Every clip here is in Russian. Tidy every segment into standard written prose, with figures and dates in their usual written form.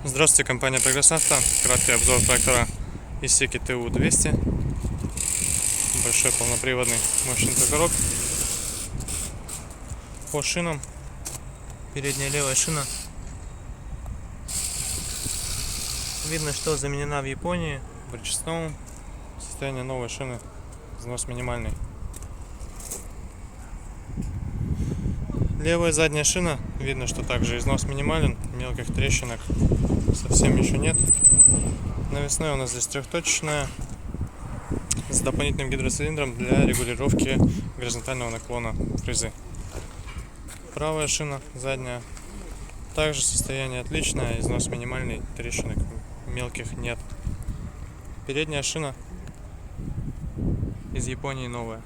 Здравствуйте, компания Прогресс Авто. Краткий обзор трактора Исеки ТУ-200. Большой полноприводный мощный тракторок. По шинам. Передняя левая шина. Видно, что заменена в Японии. В ручном состоянии новой шины. Износ минимальный. Левая задняя шина. Видно, что также износ минимален. Мелких трещинок совсем еще нет. Навесная у нас здесь трехточечная, с дополнительным гидроцилиндром для регулировки горизонтального наклона фрезы. Правая шина задняя. Также состояние отличное, износ минимальный, трещинок мелких нет. Передняя шина из Японии новая.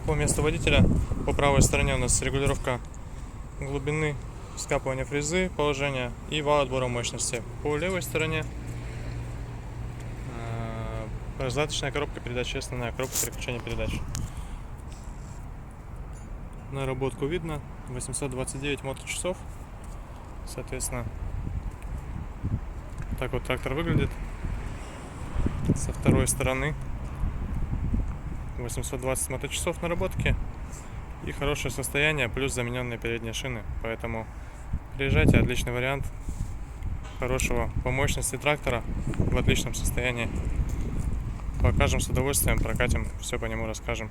По месту водителя по правой стороне у нас регулировка глубины скапывания фрезы, положения и вал отбора мощности. По левой стороне раздаточная коробка передач, основная коробка переключения передач. Наработку видно, 829 моточасов. Соответственно, так вот трактор выглядит со второй стороны. 820 моточасов наработки и хорошее состояние, плюс замененные передние шины. Поэтому приезжайте, отличный вариант хорошего по мощности трактора в отличном состоянии. Покажем с удовольствием, прокатим, все по нему расскажем.